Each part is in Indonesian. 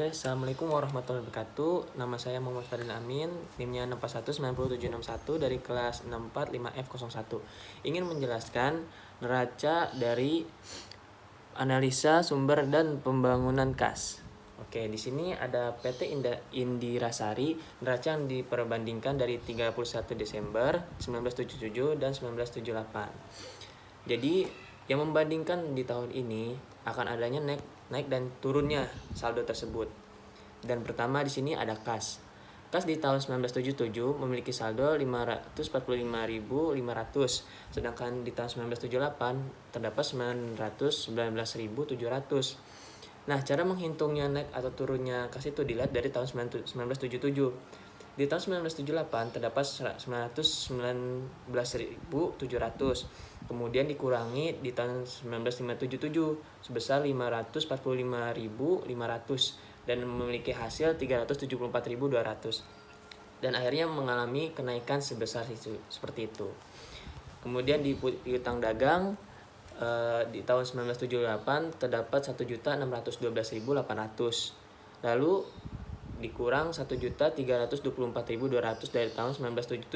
Oke, Assalamualaikum warahmatullahi wabarakatuh. Nama saya Muhammad Fadil Amin, NIM-nya 6419761 dari kelas 645F01. Ingin menjelaskan neraca dari analisa sumber dan pembangunan kas. Oke, di sini ada PT Indirasari, neraca yang diperbandingkan dari 31 Desember 1977 dan 1978. Jadi, yang membandingkan di tahun ini akan adanya naik dan turunnya saldo tersebut. Dan pertama di sini ada kas. Kas di tahun 1977 memiliki saldo 545.500, sedangkan di tahun 1978 terdapat 919.700. Nah, cara menghitungnya naik atau turunnya kas itu dilihat dari tahun 1977. Di tahun 1978 terdapat 919.700, kemudian dikurangi di tahun 1957 sebesar 545.500 dan memiliki hasil 374.200, dan akhirnya mengalami kenaikan sebesar itu, seperti itu. Kemudian di utang dagang di tahun 1978 terdapat 1.612.800, lalu dikurang 1.324.200 dari tahun 1977,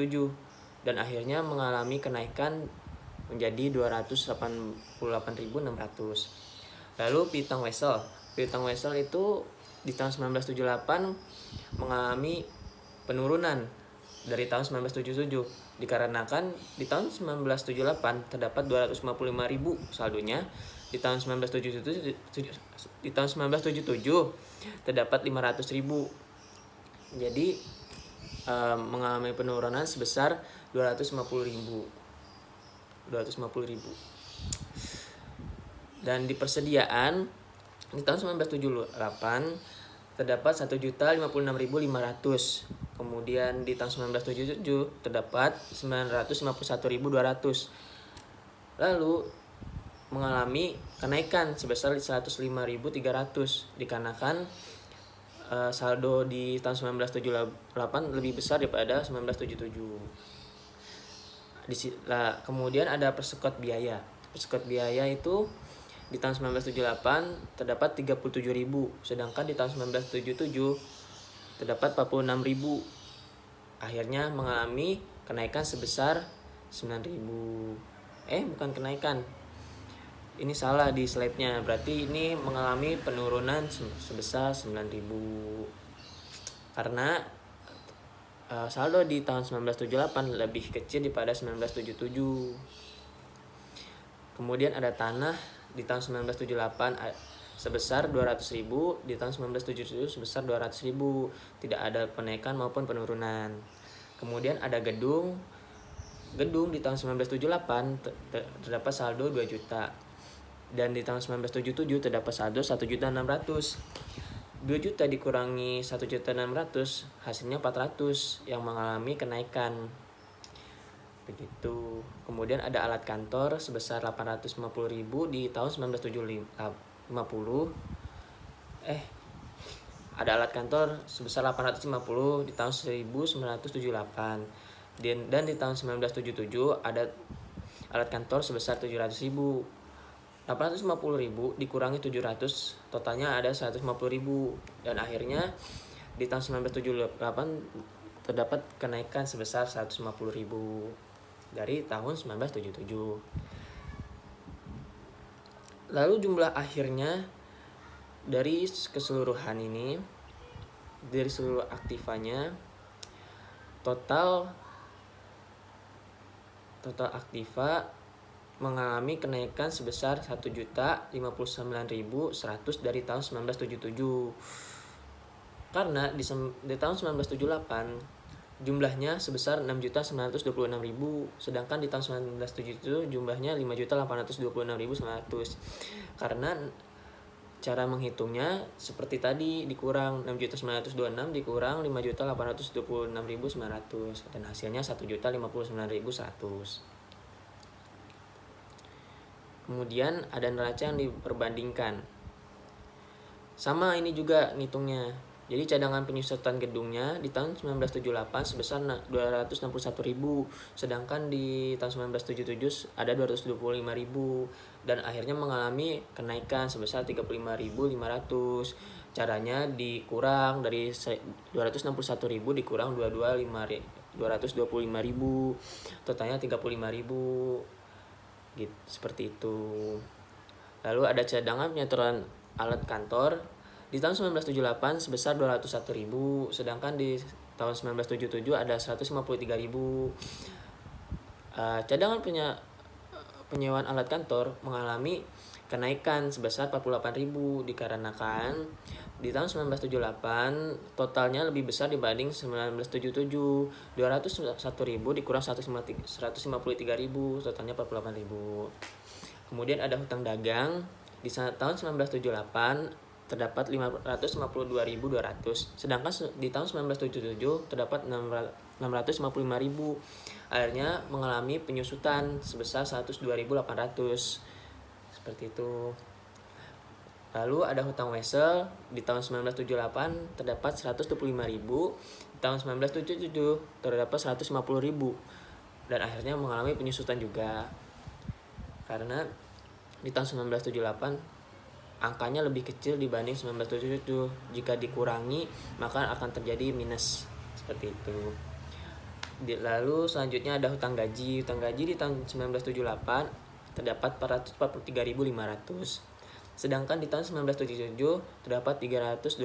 dan akhirnya mengalami kenaikan menjadi 288.600. Lalu piutang wesel itu di tahun 1978 mengalami penurunan dari tahun 1977 dikarenakan di tahun 1978 terdapat 255.000 saldonya. Di tahun 1977 terdapat 500.000. Jadi mengalami penurunan sebesar 250.000. Dan di persediaan di tahun 1978 terdapat 1.056.500. Kemudian di tahun 1977 terdapat 951.200. Lalu mengalami kenaikan sebesar 105.300 dikarenakan saldo di tahun 1978 lebih besar daripada 1977. Kemudian ada persekot biaya. Persekot biaya itu di tahun 1978 terdapat 37.000, sedangkan di tahun 1977 terdapat 46.000. Akhirnya mengalami kenaikan sebesar 9.000. Bukan kenaikan. Ini salah di slide-nya. Berarti ini mengalami penurunan sebesar 9.000. Karena saldo di tahun 1978 lebih kecil daripada 1977. Kemudian ada tanah di tahun 1978 sebesar 200.000, di tahun 1977 sebesar 200.000. Tidak ada kenaikan maupun penurunan. Kemudian ada gedung di tahun 1978 terdapat saldo 2 juta. Dan di tahun 1977 terdapat saldo 1.600.000. 2 juta dikurangi 1.600.000 hasilnya 400 yang mengalami kenaikan. Begitu. Kemudian ada alat kantor sebesar 850.000 di tahun 1950. Ada alat kantor sebesar 850 di tahun 1978. Dan di tahun 1977 ada alat kantor sebesar 700.000. 850.000 dikurangi 700, totalnya ada 150.000. Dan akhirnya di tahun 1978 terdapat kenaikan sebesar 150.000 dari tahun 1977. Lalu jumlah akhirnya dari keseluruhan ini, dari seluruh aktivanya, total aktiva mengalami kenaikan sebesar 1.059.100 dari tahun 1977. Karena di tahun 1978 jumlahnya sebesar 6.926.000, sedangkan di tahun 1977 jumlahnya 5.826.900. Karena cara menghitungnya seperti tadi, dikurang 6.926 dikurang 5.826.900 dan hasilnya 1.059.100. Kemudian ada neraca yang diperbandingkan. Sama ini juga ngitungnya. Jadi cadangan penyusutan gedungnya di tahun 1978 sebesar 261.000, sedangkan di tahun 1977 ada 225.000. dan akhirnya mengalami kenaikan sebesar 35.500. Caranya dikurang dari 261.000 dikurang 225.000, totalnya 35.000 gitu, seperti itu. Lalu ada cadangan penyetoran alat kantor di tahun 1978 sebesar 201.000, sedangkan di tahun 1977 ada 153.000. Cadangan penyewaan alat kantor mengalami kenaikan sebesar 48.000 dikarenakan di tahun 1978 totalnya lebih besar dibanding 1977. 201.000 dikurang 153.000, totalnya 48.000. Kemudian ada hutang dagang di tahun 1978 terdapat 552.200, sedangkan di tahun 1977 terdapat 655.000. Akhirnya mengalami penyusutan sebesar 102.800. Seperti itu. Lalu ada hutang wesel di tahun 1978 terdapat 125.000, di tahun 1977 terdapat 150.000, dan akhirnya mengalami penyusutan juga. Karena di tahun 1978 angkanya lebih kecil dibanding 1977. Jika dikurangi maka akan terjadi minus, seperti itu. Lalu selanjutnya ada hutang gaji. Hutang gaji di tahun 1978 terdapat 443.500, sedangkan di tahun 1977 terdapat 312.000,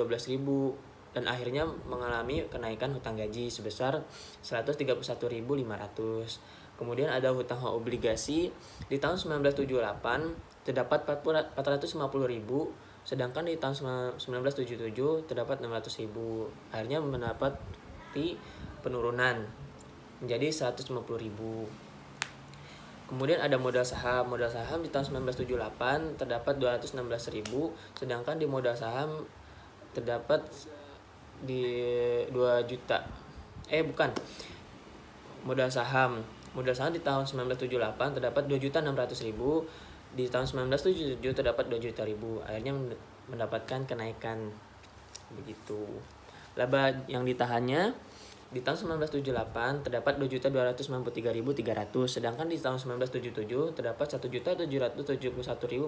dan akhirnya mengalami kenaikan hutang gaji sebesar 131.500. Kemudian ada hutang obligasi di tahun 1978 terdapat 450.000, sedangkan di tahun 1977 terdapat 600.000. Akhirnya mendapati penurunan menjadi 150.000. Kemudian ada modal saham. Modal saham di tahun 1978 terdapat 216.000, sedangkan di modal saham terdapat di 2 juta. Modal saham di tahun 1978 terdapat 2.600.000, di tahun 1977 terdapat 2 juta. Akhirnya mendapatkan kenaikan, begitu. Laba yang ditahannya di tahun 1978 terdapat 2.293.300, sedangkan di tahun 1977 terdapat 1.771.400.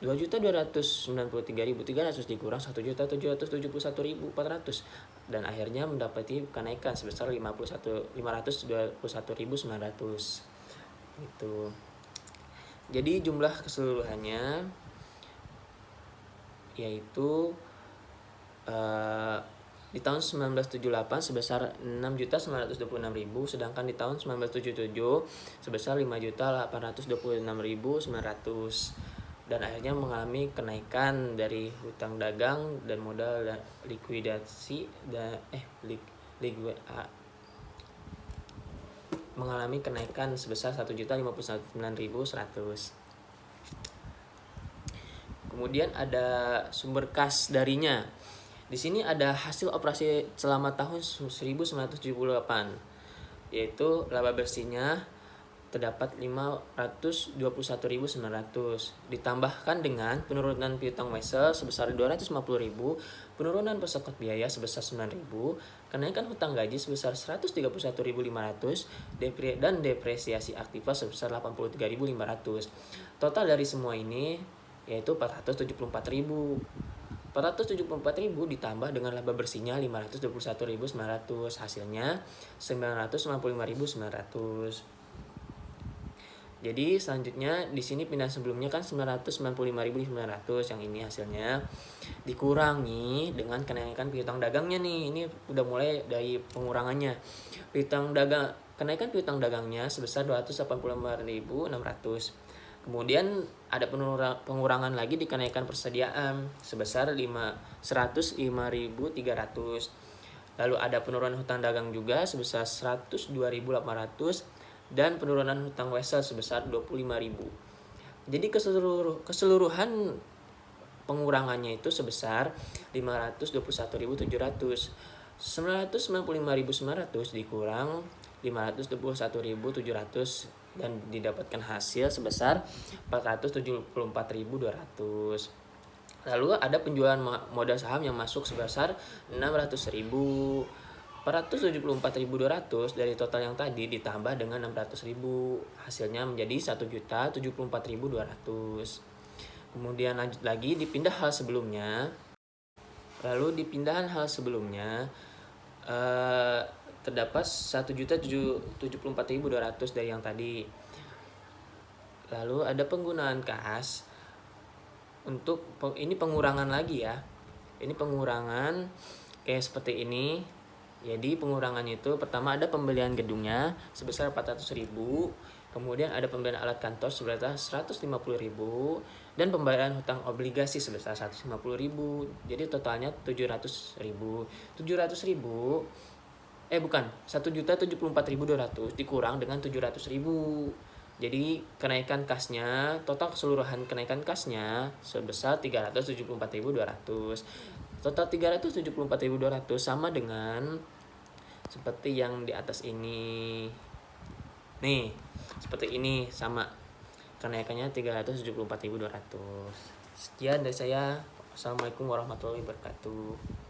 2.293.300 dikurang 1.771.400, dan akhirnya mendapati kenaikan sebesar 521.900. Itu. Jadi jumlah keseluruhannya yaitu di tahun 1978 sebesar 6.926.000, sedangkan di tahun 1977 sebesar 5.826.900, dan akhirnya mengalami kenaikan dari hutang dagang dan modal likuidasi mengalami kenaikan sebesar 1.059.100. Kemudian ada sumber kas darinya. Di sini ada hasil operasi selama tahun 1978, yaitu laba bersihnya terdapat 521.900, ditambahkan dengan penurunan piutang wesel sebesar 250.000, penurunan pesokot biaya sebesar 9.000, kenaikan hutang gaji sebesar 131.500, dan depresiasi aktiva sebesar 83.500. Total dari semua ini yaitu 474.000. 474.000 ditambah dengan laba bersihnya 521.900, hasilnya 995.900. Jadi selanjutnya di sini pindahan sebelumnya kan 995.900, yang ini hasilnya dikurangi dengan kenaikan piutang dagangnya nih. Ini udah mulai dari pengurangannya. Kenaikan piutang dagangnya sebesar 285.600. Kemudian ada pengurangan lagi di kenaikan persediaan sebesar 105.300. Lalu ada penurunan hutang dagang juga sebesar 102.800 dan penurunan hutang wesel sebesar 25.000. Jadi keseluruhan pengurangannya itu sebesar 521.700. 995.900 dikurang 521.700 dan didapatkan hasil sebesar 474.200. Lalu ada penjualan modal saham yang masuk sebesar 600.000. 474.200 dari total yang tadi ditambah dengan 600.000, hasilnya menjadi 1.074.200. Kemudian lanjut lagi dipindah hal sebelumnya. Lalu di pindahan hal sebelumnya terdapat 1.074.200 dari yang tadi. Lalu ada penggunaan kas untuk ini pengurangan lagi ya. Ini pengurangan kayak seperti ini. Jadi pengurangannya itu pertama ada pembelian gedungnya sebesar 400.000, kemudian ada pembelian alat kantor sebesar 150.000 dan pembayaran hutang obligasi sebesar 150.000. Jadi totalnya 700.000. 700.000 1.074.200 dikurang dengan 700.000. Jadi kenaikan kasnya, total keseluruhan kenaikan kasnya sebesar 374.200. Total 374.200 sama dengan seperti yang di atas ini. Nih, seperti ini sama. Kenaikannya 374.200. Sekian dari saya. Assalamualaikum warahmatullahi wabarakatuh.